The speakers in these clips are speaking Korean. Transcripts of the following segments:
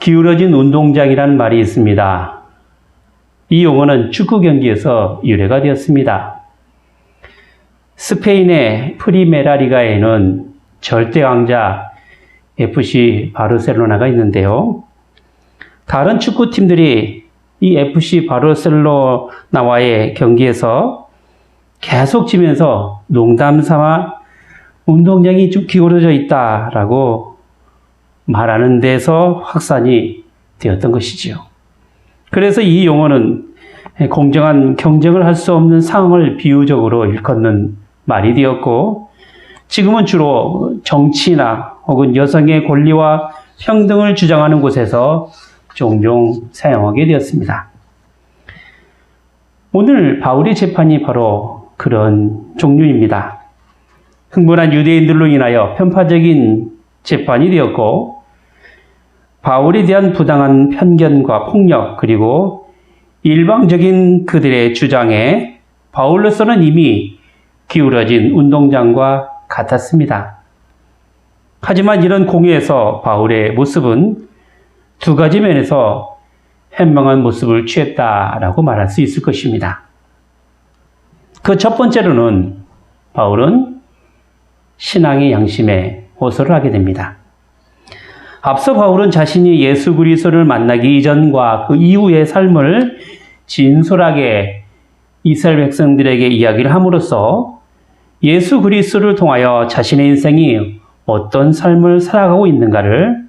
기울어진 운동장이라는 말이 있습니다. 이 용어는 축구 경기에서 유래가 되었습니다. 스페인의 프리메라 리가에는 절대 왕자 FC 바르셀로나가 있는데요. 다른 축구팀들이 이 FC 바르셀로나와의 경기에서 계속 지면서 농담 삼아 운동장이 좀 기울어져 있다라고 말하는 데서 확산이 되었던 것이지요. 그래서 이 용어는 공정한 경쟁을 할 수 없는 상황을 비유적으로 일컫는 말이 되었고, 지금은 주로 정치나 혹은 여성의 권리와 평등을 주장하는 곳에서 종종 사용하게 되었습니다. 오늘 바울의 재판이 바로 그런 종류입니다. 흥분한 유대인들로 인하여 편파적인 재판이 되었고, 바울에 대한 부당한 편견과 폭력, 그리고 일방적인 그들의 주장에 바울로서는 이미 기울어진 운동장과 같았습니다. 하지만 이런 공의에서 바울의 모습은 두 가지 면에서 현명한 모습을 취했다라고 말할 수 있을 것입니다. 그 첫 번째로는 바울은 신앙의 양심에 호소를 하게 됩니다. 앞서 바울은 자신이 예수 그리스도를 만나기 이전과 그 이후의 삶을 진솔하게 이스라엘 백성들에게 이야기를 함으로써 예수 그리스도를 통하여 자신의 인생이 어떤 삶을 살아가고 있는가를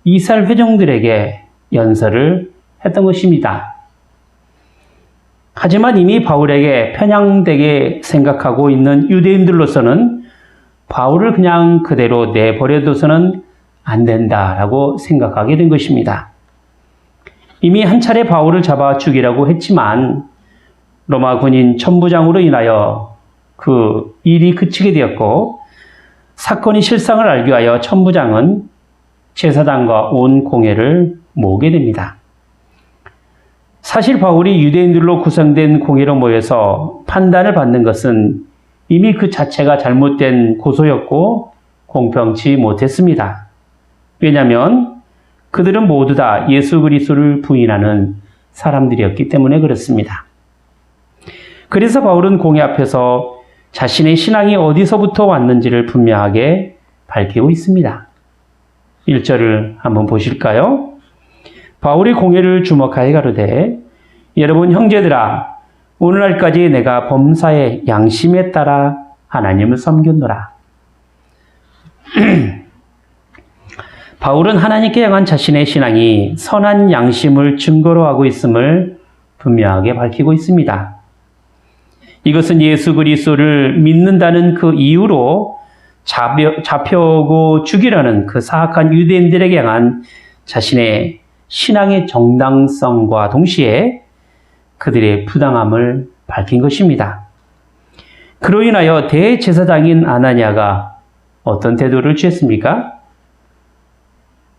이스라엘 회중들에게 연설을 했던 것입니다. 하지만 이미 바울에게 편향되게 생각하고 있는 유대인들로서는 바울을 그냥 그대로 내버려둬서는 안 된다라고 생각하게 된 것입니다. 이미 한 차례 바울을 잡아 죽이라고 했지만 로마 군인 천부장으로 인하여 그 일이 그치게 되었고, 사건이 실상을 알기 위하여 천부장은 제사장과 온 공회를 모으게 됩니다. 사실 바울이 유대인들로 구성된 공회로 모여서 판단을 받는 것은 이미 그 자체가 잘못된 고소였고 공평치 못했습니다. 왜냐하면 그들은 모두 다 예수 그리스도를 부인하는 사람들이었기 때문에 그렇습니다. 그래서 바울은 공회 앞에서 자신의 신앙이 어디서부터 왔는지를 분명하게 밝히고 있습니다. 1절을 한번 보실까요? 바울이 공회를 주목하여 가로되, 여러분 형제들아, 오늘날까지 내가 범사의 양심에 따라 하나님을 섬겼노라. 바울은 하나님께 향한 자신의 신앙이 선한 양심을 증거로 하고 있음을 분명하게 밝히고 있습니다. 이것은 예수 그리스도를 믿는다는 그 이유로 잡혀오고 죽이려는 그 사악한 유대인들에게 향한 자신의 신앙의 정당성과 동시에 그들의 부당함을 밝힌 것입니다. 그로 인하여 대제사장인 아나니아가 어떤 태도를 취했습니까?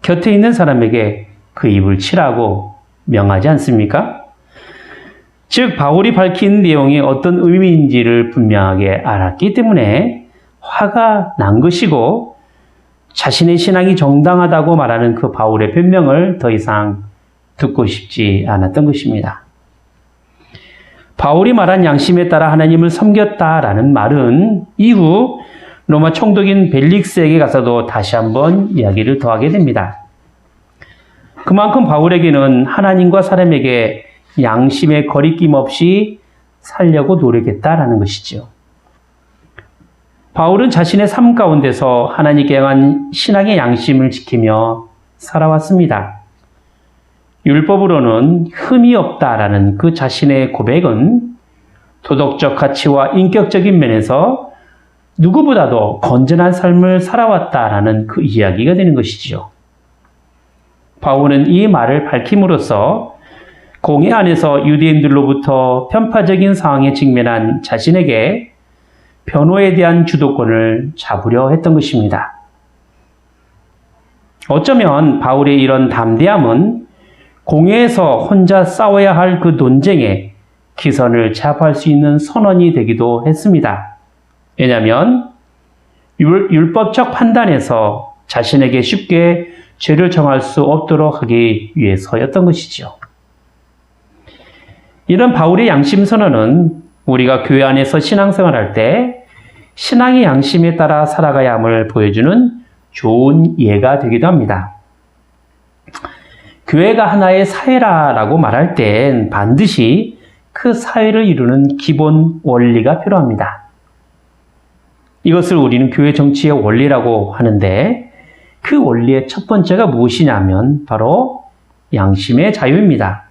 곁에 있는 사람에게 그 입을 치라고 명하지 않습니까? 즉 바울이 밝힌 내용이 어떤 의미인지를 분명하게 알았기 때문에 화가 난 것이고, 자신의 신앙이 정당하다고 말하는 그 바울의 변명을 더 이상 듣고 싶지 않았던 것입니다. 바울이 말한 양심에 따라 하나님을 섬겼다라는 말은 이후 로마 총독인 벨릭스에게 가서도 다시 한번 이야기를 더하게 됩니다. 그만큼 바울에게는 하나님과 사람에게 양심의 거리낌 없이 살려고 노력했다라는 것이죠. 바울은 자신의 삶 가운데서 하나님께 향한 신앙의 양심을 지키며 살아왔습니다. 율법으로는 흠이 없다라는 그 자신의 고백은 도덕적 가치와 인격적인 면에서 누구보다도 건전한 삶을 살아왔다라는 그 이야기가 되는 것이지요. 바울은 이 말을 밝힘으로써 공회 안에서 유대인들로부터 편파적인 상황에 직면한 자신에게 변호에 대한 주도권을 잡으려 했던 것입니다. 어쩌면 바울의 이런 담대함은 공회에서 혼자 싸워야 할 그 논쟁에 기선을 제압할 수 있는 선언이 되기도 했습니다. 왜냐하면 율법적 판단에서 자신에게 쉽게 죄를 정할 수 없도록 하기 위해서였던 것이죠. 이런 바울의 양심 선언은 우리가 교회 안에서 신앙생활할 때 신앙의 양심에 따라 살아가야 함을 보여주는 좋은 예가 되기도 합니다. 교회가 하나의 사회라고 말할 땐 반드시 그 사회를 이루는 기본 원리가 필요합니다. 이것을 우리는 교회 정치의 원리라고 하는데 그 원리의 첫 번째가 무엇이냐면 바로 양심의 자유입니다.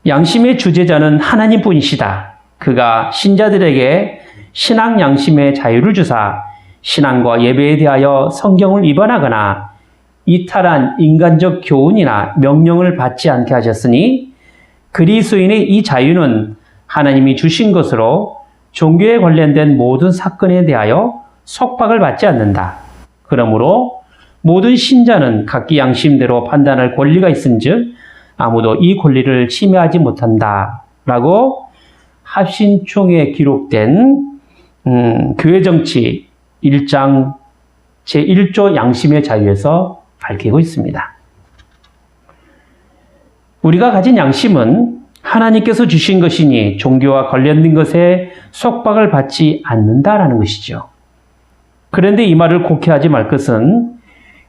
양심의 주재자는 하나님뿐이시다. 그가 신자들에게 신앙 양심의 자유를 주사 신앙과 예배에 대하여 성경을 위반하거나 이탈한 인간적 교훈이나 명령을 받지 않게 하셨으니 그리스도인의 이 자유는 하나님이 주신 것으로 종교에 관련된 모든 사건에 대하여 속박을 받지 않는다. 그러므로 모든 신자는 각기 양심대로 판단할 권리가 있은즉 아무도 이 권리를 침해하지 못한다. 라고 합신총회에 기록된 교회 정치 1장 제1조 양심의 자유에서 밝히고 있습니다. 우리가 가진 양심은 하나님께서 주신 것이니 종교와 관련된 것에 속박을 받지 않는다라는 것이죠. 그런데 이 말을 곡해하지 말 것은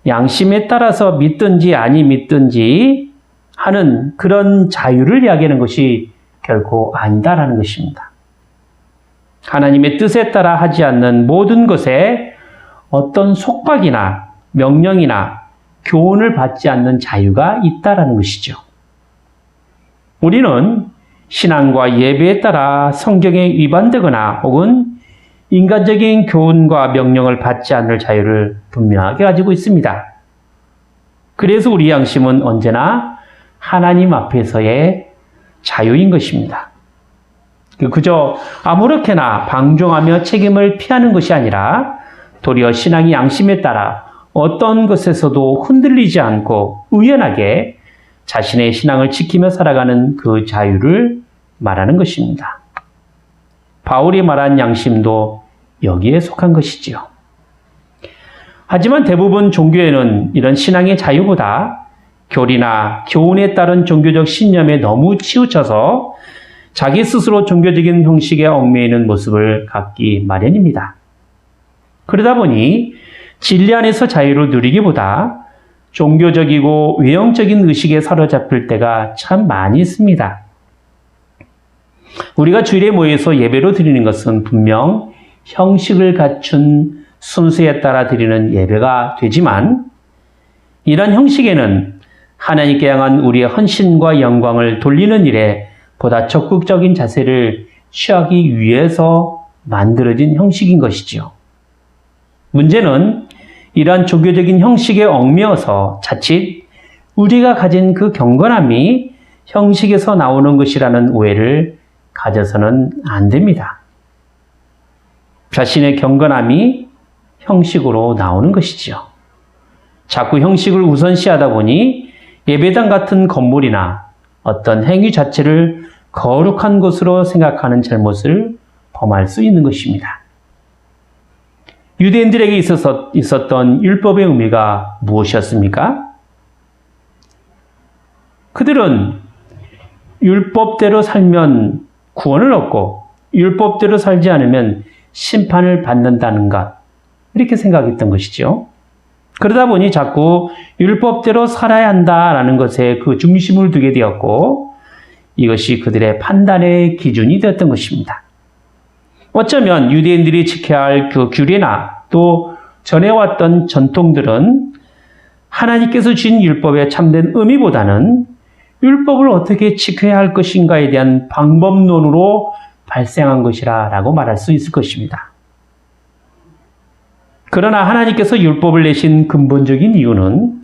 양심에 따라서 믿든지 아니 믿든지 하는 그런 자유를 이야기하는 것이 결코 아니다라는 것입니다. 하나님의 뜻에 따라 하지 않는 모든 것에 어떤 속박이나 명령이나 교훈을 받지 않는 자유가 있다라는 것이죠. 우리는 신앙과 예배에 따라 성경에 위반되거나 혹은 인간적인 교훈과 명령을 받지 않을 자유를 분명하게 가지고 있습니다. 그래서 우리 양심은 언제나 하나님 앞에서의 자유인 것입니다. 그저 아무렇게나 방종하며 책임을 피하는 것이 아니라 도리어 신앙의 양심에 따라 어떤 것에서도 흔들리지 않고 의연하게 자신의 신앙을 지키며 살아가는 그 자유를 말하는 것입니다. 바울이 말한 양심도 여기에 속한 것이지요. 하지만 대부분 종교에는 이런 신앙의 자유보다 교리나 교훈에 따른 종교적 신념에 너무 치우쳐서 자기 스스로 종교적인 형식에 얽매이는 모습을 갖기 마련입니다. 그러다 보니 진리 안에서 자유를 누리기보다 종교적이고 외형적인 의식에 사로잡힐 때가 참 많이 있습니다. 우리가 주일에 모여서 예배로 드리는 것은 분명 형식을 갖춘 순서에 따라 드리는 예배가 되지만 이런 형식에는 하나님께 향한 우리의 헌신과 영광을 돌리는 일에 보다 적극적인 자세를 취하기 위해서 만들어진 형식인 것이죠. 문제는 이러한 종교적인 형식에 얽매여서 자칫 우리가 가진 그 경건함이 형식에서 나오는 것이라는 오해를 가져서는 안 됩니다. 자신의 경건함이 형식으로 나오는 것이죠. 자꾸 형식을 우선시하다 보니 예배당 같은 건물이나 어떤 행위 자체를 거룩한 것으로 생각하는 잘못을 범할 수 있는 것입니다. 유대인들에게 있었던 율법의 의미가 무엇이었습니까? 그들은 율법대로 살면 구원을 얻고 율법대로 살지 않으면 심판을 받는다는 것, 이렇게 생각했던 것이죠. 그러다 보니 자꾸 율법대로 살아야 한다라는 것에 그 중심을 두게 되었고 이것이 그들의 판단의 기준이 되었던 것입니다. 어쩌면 유대인들이 지켜야 할 그 규례나 또 전해왔던 전통들은 하나님께서 주신 율법의 참된 의미보다는 율법을 어떻게 지켜야 할 것인가에 대한 방법론으로 발생한 것이라고 말할 수 있을 것입니다. 그러나 하나님께서 율법을 내신 근본적인 이유는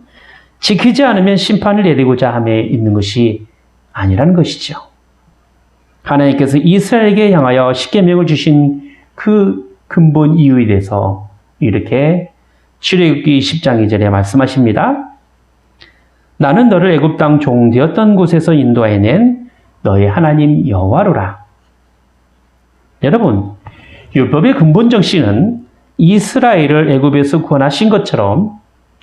지키지 않으면 심판을 내리고자 함에 있는 것이 아니라는 것이죠. 하나님께서 이스라엘에게 향하여 십계명을 주신 그 근본 이유에 대해서 이렇게 출애굽기 10장 2절에 말씀하십니다. 나는 너를 애굽 땅 종 되었던 곳에서 인도하여낸 너의 하나님 여호와로라. 여러분, 율법의 근본 정신은 이스라엘을 애굽에서 구원하신 것처럼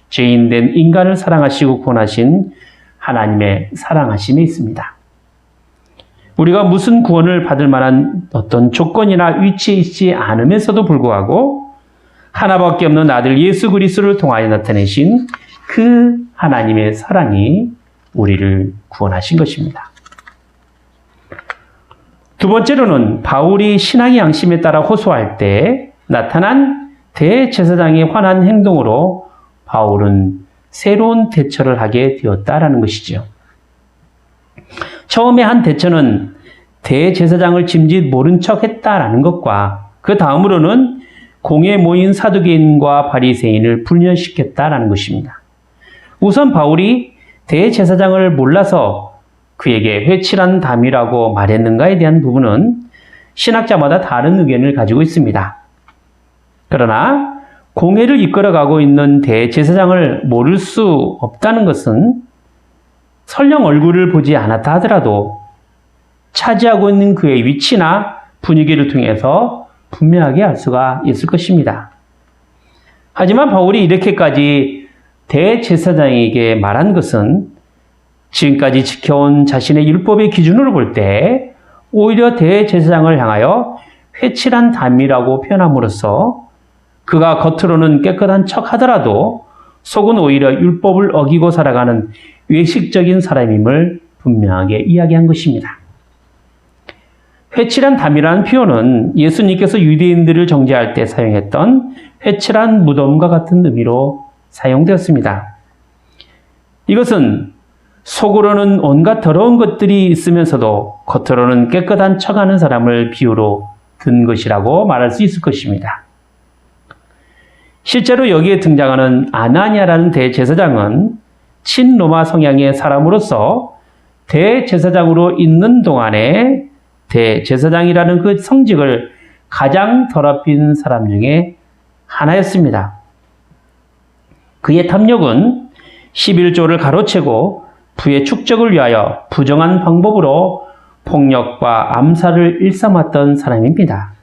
죄인된 인간을 사랑하시고 구원하신 하나님의 사랑하심이 있습니다. 우리가 무슨 구원을 받을 만한 어떤 조건이나 위치에 있지 않으면서도 불구하고 하나밖에 없는 아들 예수 그리스도를 통하여 나타내신 그 하나님의 사랑이 우리를 구원하신 것입니다. 두 번째로는 바울이 신앙의 양심에 따라 호소할 때 나타난 대제사장의 환한 행동으로 바울은 새로운 대처를 하게 되었다라는 것이죠. 처음에 한 대처는 대제사장을 짐짓 모른 척 했다라는 것과 그 다음으로는 공회에 모인 사두개인과 바리새인을 분열시켰다라는 것입니다. 우선 바울이 대제사장을 몰라서 그에게 회칠한 담이라고 말했는가에 대한 부분은 신학자마다 다른 의견을 가지고 있습니다. 그러나 공회를 이끌어가고 있는 대제사장을 모를 수 없다는 것은 설령 얼굴을 보지 않았다 하더라도 차지하고 있는 그의 위치나 분위기를 통해서 분명하게 알 수가 있을 것입니다. 하지만 바울이 이렇게까지 대제사장에게 말한 것은 지금까지 지켜온 자신의 율법의 기준으로 볼 때 오히려 대제사장을 향하여 회칠한 담이라고 표현함으로써 그가 겉으로는 깨끗한 척 하더라도 속은 오히려 율법을 어기고 살아가는 외식적인 사람임을 분명하게 이야기한 것입니다. 회칠한 담이라는 표현은 예수님께서 유대인들을 정죄할 때 사용했던 회칠한 무덤과 같은 의미로 사용되었습니다. 이것은 속으로는 온갖 더러운 것들이 있으면서도 겉으로는 깨끗한 척하는 사람을 비유로 든 것이라고 말할 수 있을 것입니다. 실제로 여기에 등장하는 아나니아라는 대제사장은 친로마 성향의 사람으로서 대제사장으로 있는 동안에 대제사장이라는 그 성직을 가장 더럽힌 사람 중에 하나였습니다. 그의 탐욕은 11조를 가로채고 부의 축적을 위하여 부정한 방법으로 폭력과 암살을 일삼았던 사람입니다.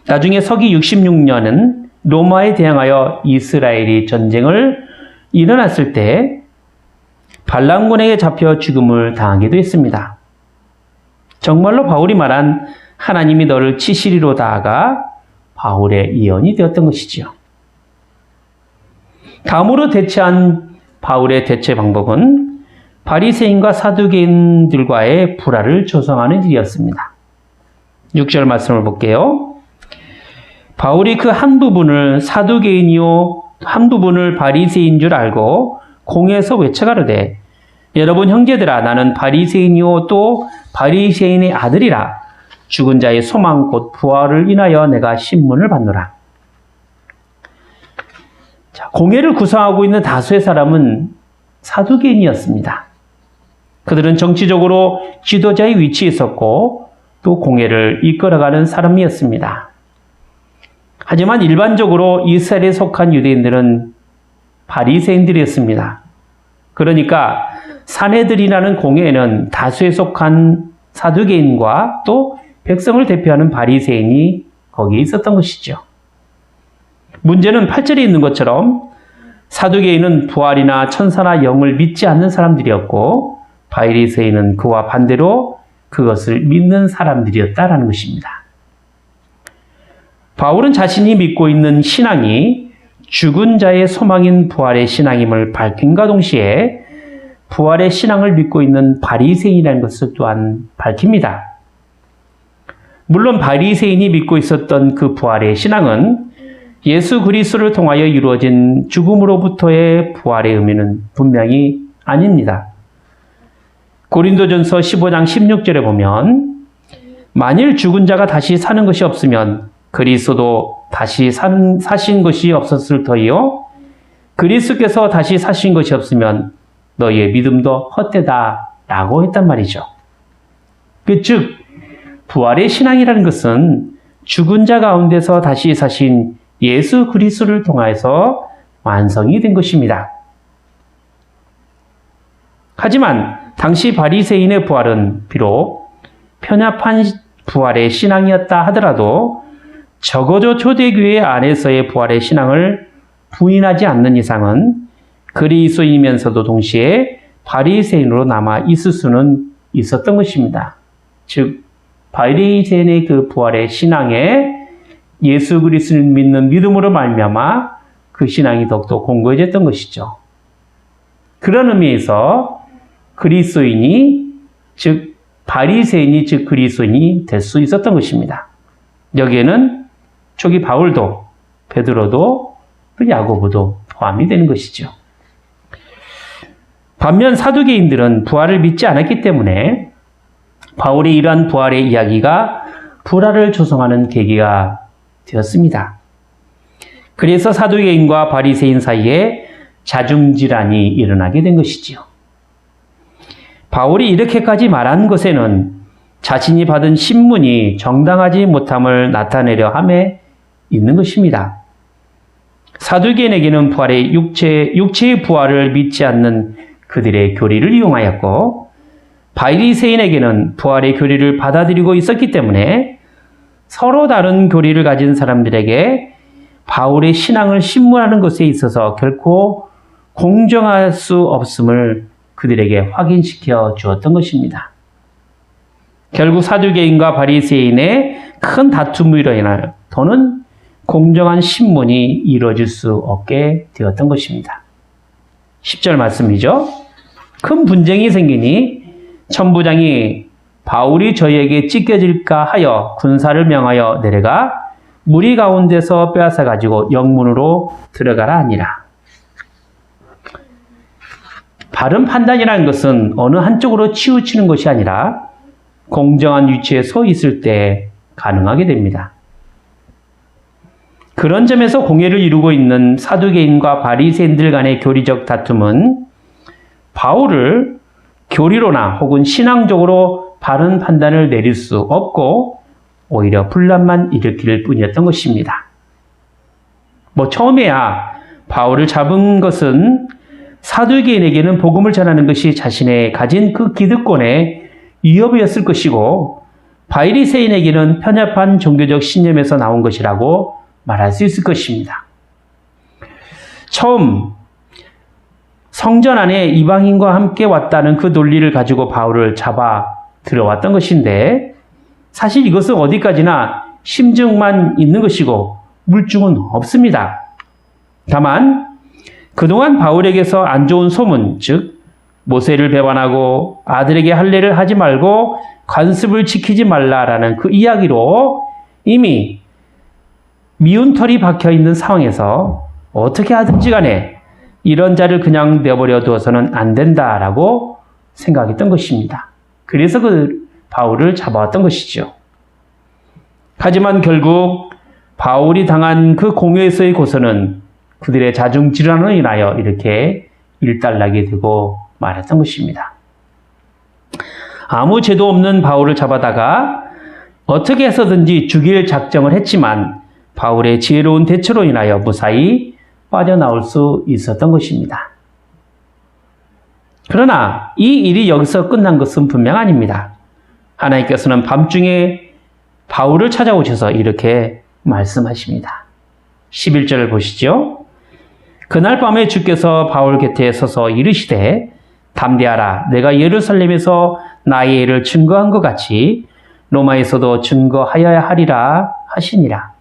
나중에 서기 66년은 로마에 대항하여 이스라엘이 전쟁을 일어났을 때 반란군에게 잡혀 죽음을 당하기도 했습니다. 정말로 바울이 말한 하나님이 너를 치시리로다가 바울의 예언이 되었던 것이지요. 다음으로 대처한 바울의 대처 방법은 바리새인과 사두개인들과의 불화를 조성하는 일이었습니다. 6절 말씀을 볼게요. 바울이 그 한 부분을 사두개인이요 한 부분을 바리새인 줄 알고 공회에서 외쳐가로되 여러분 형제들아 나는 바리새인이요 또 바리새인의 아들이라 죽은 자의 소망 곧 부활을 인하여 내가 신문을 받노라. 자, 공회를 구성하고 있는 다수의 사람은 사두개인이었습니다. 그들은 정치적으로 지도자의 위치에 있었고 또 공회를 이끌어가는 사람이었습니다. 하지만 일반적으로 이스라엘에 속한 유대인들은 바리새인들이었습니다. 그러니까 산헤드린이라는 공회에는 다수에 속한 사두개인과 또 백성을 대표하는 바리새인이 거기에 있었던 것이죠. 문제는 8절에 있는 것처럼 사두개인은 부활이나 천사나 영을 믿지 않는 사람들이었고 바리새인은 그와 반대로 그것을 믿는 사람들이었다라는 것입니다. 바울은 자신이 믿고 있는 신앙이 죽은 자의 소망인 부활의 신앙임을 밝힘과 동시에 부활의 신앙을 믿고 있는 바리새인이라는 것을 또한 밝힙니다. 물론 바리새인이 믿고 있었던 그 부활의 신앙은 예수 그리스도를 통하여 이루어진 죽음으로부터의 부활의 의미는 분명히 아닙니다. 고린도전서 15장 16절에 보면 만일 죽은 자가 다시 사는 것이 없으면 그리스도도 다시 사신 것이 없었을 터이요 그리스도께서 다시 사신 것이 없으면 너희의 믿음도 헛되다 라고 했단 말이죠. 즉 부활의 신앙이라는 것은 죽은 자 가운데서 다시 사신 예수 그리스도를 통하여서 완성이 된 것입니다. 하지만 당시 바리새인의 부활은 비록 편협한 부활의 신앙이었다 하더라도 적어도 초대교회 안에서의 부활의 신앙을 부인하지 않는 이상은 그리스도인이면서도 동시에 바리새인으로 남아 있을 수는 있었던 것입니다. 즉 바리새인의 그 부활의 신앙에 예수 그리스도를 믿는 믿음으로 말미암아 그 신앙이 더욱더 공고해졌던 것이죠. 그런 의미에서 그리스도인이 즉 바리새인이 즉 그리스도인이 될 수 있었던 것입니다. 여기에는 초기 바울도 베드로도 또 야고보도 포함이 되는 것이죠. 반면 사두개인들은 부활을 믿지 않았기 때문에 바울의 이러한 부활의 이야기가 불화를 조성하는 계기가 되었습니다. 그래서 사두개인과 바리새인 사이에 자중질환이 일어나게 된 것이지요. 바울이 이렇게까지 말한 것에는 자신이 받은 신문이 정당하지 못함을 나타내려 함에 있는 것입니다. 사두개인에게는 부활의 육체의 부활을 믿지 않는 그들의 교리를 이용하였고 바리새인에게는 부활의 교리를 받아들이고 있었기 때문에 서로 다른 교리를 가진 사람들에게 바울의 신앙을 신문하는 것에 있어서 결코 공정할 수 없음을 그들에게 확인시켜 주었던 것입니다. 결국 사두개인과 바리새인의 큰 다툼으로 인하여 더는 공정한 신문이 이루어질 수 없게 되었던 것입니다. 10절 말씀이죠. 큰 분쟁이 생기니 천부장이 바울이 저희에게 찢겨질까 하여 군사를 명하여 내려가 무리 가운데서 빼앗아 가지고 영문으로 들어가라 하니라. 바른 판단이라는 것은 어느 한쪽으로 치우치는 것이 아니라 공정한 위치에 서 있을 때 가능하게 됩니다. 그런 점에서 공예를 이루고 있는 사두개인과 바리새인들 간의 교리적 다툼은 바울을 교리로나 혹은 신앙적으로 바른 판단을 내릴 수 없고 오히려 분란만 일으킬 뿐이었던 것입니다. 처음에야 바울을 잡은 것은 사두개인에게는 복음을 전하는 것이 자신의 가진 그 기득권의 위협이었을 것이고 바리새인에게는 편협한 종교적 신념에서 나온 것이라고 말할 수 있을 것입니다. 처음 성전 안에 이방인과 함께 왔다는 그 논리를 가지고 바울을 잡아 들어왔던 것인데 사실 이것은 어디까지나 심증만 있는 것이고 물증은 없습니다. 다만 그동안 바울에게서 안 좋은 소문, 즉 모세를 배반하고 아들에게 할례를 하지 말고 관습을 지키지 말라라는 그 이야기로 이미 미운 털이 박혀 있는 상황에서 어떻게 하든지 간에 이런 자를 그냥 내버려 두어서는 안 된다라고 생각했던 것입니다. 그래서 그 바울을 잡아왔던 것이죠. 하지만 결국 바울이 당한 그 공회에서의 고소는 그들의 자중질환으로 인하여 이렇게 일단락이 되고 말았던 것입니다. 아무 죄도 없는 바울을 잡아다가 어떻게 해서든지 죽일 작정을 했지만 바울의 지혜로운 대처로 인하여 무사히 빠져나올 수 있었던 것입니다. 그러나 이 일이 여기서 끝난 것은 분명 아닙니다. 하나님께서는 밤중에 바울을 찾아오셔서 이렇게 말씀하십니다. 11절을 보시죠. 그날 밤에 주께서 바울 곁에 서서 이르시되 담대하라. 내가 예루살렘에서 나의 일을 증거한 것 같이 로마에서도 증거하여야 하리라 하시니라.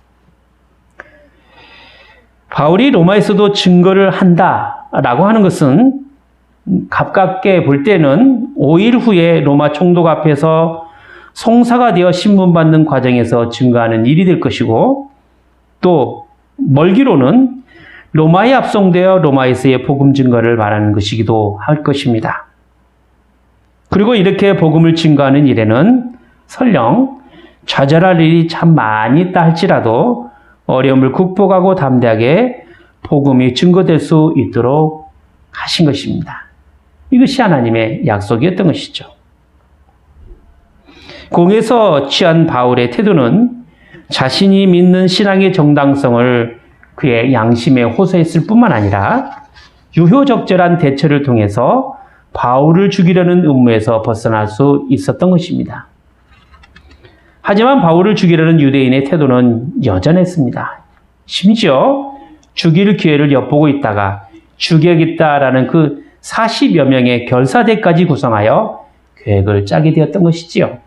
바울이 로마에서도 증거를 한다라고 하는 것은 가깝게 볼 때는 5일 후에 로마 총독 앞에서 송사가 되어 신문받는 과정에서 증거하는 일이 될 것이고 또 멀기로는 로마에 압송되어 로마에서의 복음 증거를 말하는 것이기도 할 것입니다. 그리고 이렇게 복음을 증거하는 일에는 설령 좌절할 일이 참 많이 있다 할지라도 어려움을 극복하고 담대하게 복음이 증거될 수 있도록 하신 것입니다. 이것이 하나님의 약속이었던 것이죠. 공에서 취한 바울의 태도는 자신이 믿는 신앙의 정당성을 그의 양심에 호소했을 뿐만 아니라 유효적절한 대처를 통해서 바울을 죽이려는 음모에서 벗어날 수 있었던 것입니다. 하지만 바울을 죽이려는 유대인의 태도는 여전했습니다. 심지어 죽일 기회를 엿보고 있다가 죽여야겠다라는 그 40여 명의 결사대까지 구성하여 계획을 짜게 되었던 것이지요.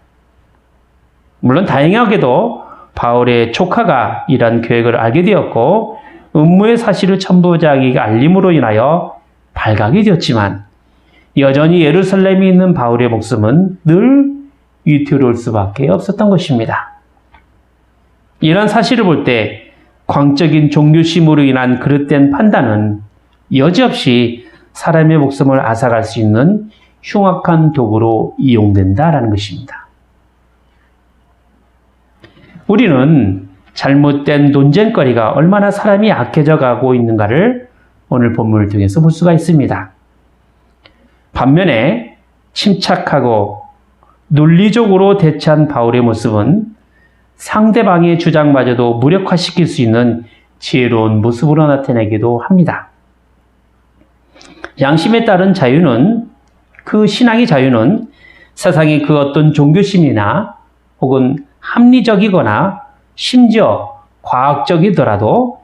물론 다행하게도 바울의 조카가 이런 계획을 알게 되었고 음모의 사실을 천부장에게 알림으로 인하여 발각이 되었지만 여전히 예루살렘에 있는 바울의 목숨은 늘 위태로울 수밖에 없었던 것입니다. 이런 사실을 볼 때 광적인 종교심으로 인한 그릇된 판단은 여지없이 사람의 목숨을 앗아갈 수 있는 흉악한 도구로 이용된다라는 것입니다. 우리는 잘못된 논쟁거리가 얼마나 사람이 악해져 가고 있는가를 오늘 본문을 통해서 볼 수가 있습니다. 반면에 침착하고 논리적으로 대처한 바울의 모습은 상대방의 주장마저도 무력화시킬 수 있는 지혜로운 모습으로 나타내기도 합니다. 양심에 따른 자유는, 그 신앙의 자유는 세상의 그 어떤 종교심이나 혹은 합리적이거나 심지어 과학적이더라도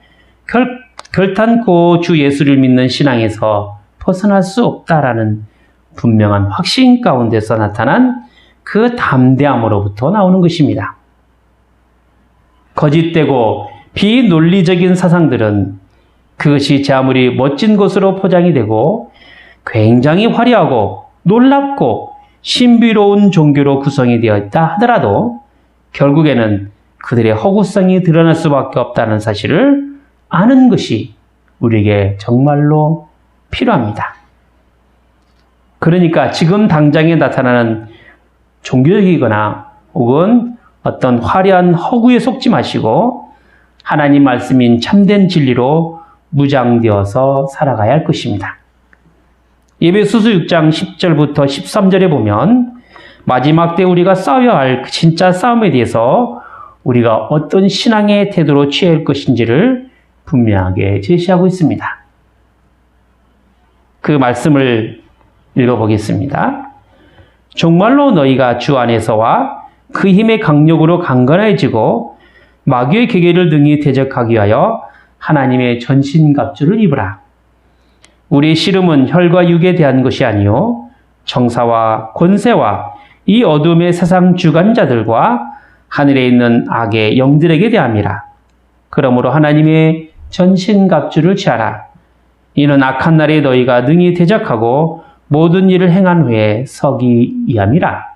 결탄코 주 예수를 믿는 신앙에서 벗어날 수 없다라는 분명한 확신 가운데서 나타난 그 담대함으로부터 나오는 것입니다. 거짓되고 비논리적인 사상들은 그것이 제 아무리 멋진 것으로 포장이 되고 굉장히 화려하고 놀랍고 신비로운 종교로 구성이 되어 있다 하더라도 결국에는 그들의 허구성이 드러날 수밖에 없다는 사실을 아는 것이 우리에게 정말로 필요합니다. 그러니까 지금 당장에 나타나는 종교적이거나 혹은 어떤 화려한 허구에 속지 마시고 하나님 말씀인 참된 진리로 무장되어서 살아가야 할 것입니다. 에베소서 6장 10절부터 13절에 보면 마지막 때 우리가 싸워야 할 진짜 싸움에 대해서 우리가 어떤 신앙의 태도로 취해야 할 것인지를 분명하게 제시하고 있습니다. 그 말씀을 읽어보겠습니다. 정말로 너희가 주 안에서와 그 힘의 강력으로 강건해지고 마귀의 계계를 능히 대적하기 위하여 하나님의 전신갑주를 입으라. 우리의 씨름은 혈과 육에 대한 것이 아니요 정사와 권세와 이 어둠의 세상 주관자들과 하늘에 있는 악의 영들에게 대함이라. 그러므로 하나님의 전신갑주를 취하라. 이는 악한 날에 너희가 능히 대적하고 모든 일을 행한 후에 서기 위함이라.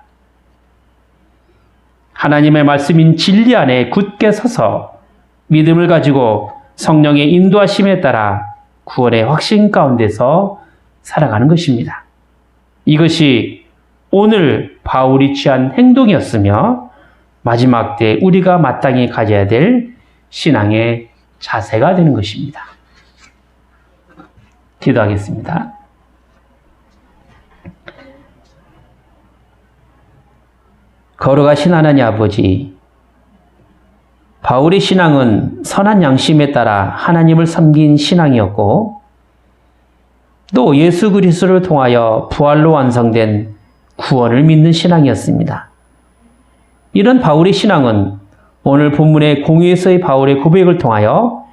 하나님의 말씀인 진리 안에 굳게 서서 믿음을 가지고 성령의 인도하심에 따라 구원의 확신 가운데서 살아가는 것입니다. 이것이 오늘 바울이 취한 행동이었으며 마지막 때 우리가 마땅히 가져야 될 신앙의 자세가 되는 것입니다. 기도하겠습니다. 거룩하신 하나님 아버지, 바울의 신앙은 선한 양심에 따라 하나님을 섬긴 신앙이었고 또 예수 그리스도를 통하여 부활로 완성된 구원을 믿는 신앙이었습니다. 이런 바울의 신앙은 오늘 본문의 공의에서의 바울의 고백을 통하여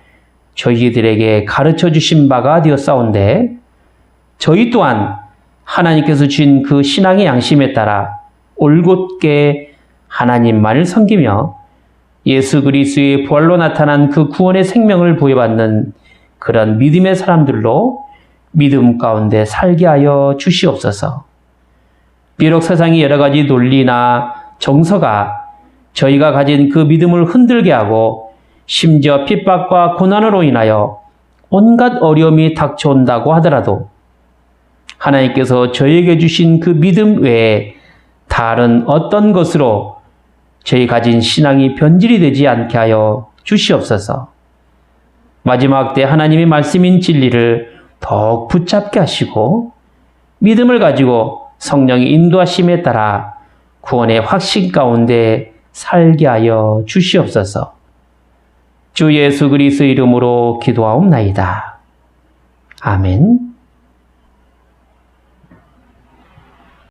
저희들에게 가르쳐 주신 바가 되었사온데 저희 또한 하나님께서 주신 그 신앙의 양심에 따라 올곧게 하나님만을 섬기며 예수 그리스도의 부활로 나타난 그 구원의 생명을 부여받는 그런 믿음의 사람들로 믿음 가운데 살게 하여 주시옵소서. 비록 세상의 여러 가지 논리나 정서가 저희가 가진 그 믿음을 흔들게 하고 심지어 핍박과 고난으로 인하여 온갖 어려움이 닥쳐온다고 하더라도 하나님께서 저에게 주신 그 믿음 외에 다른 어떤 것으로 저희 가진 신앙이 변질이 되지 않게 하여 주시옵소서. 마지막 때 하나님의 말씀인 진리를 더욱 붙잡게 하시고 믿음을 가지고 성령의 인도하심에 따라 구원의 확신 가운데 살게 하여 주시옵소서. 주 예수 그리스도의 이름으로 기도하옵나이다. 아멘.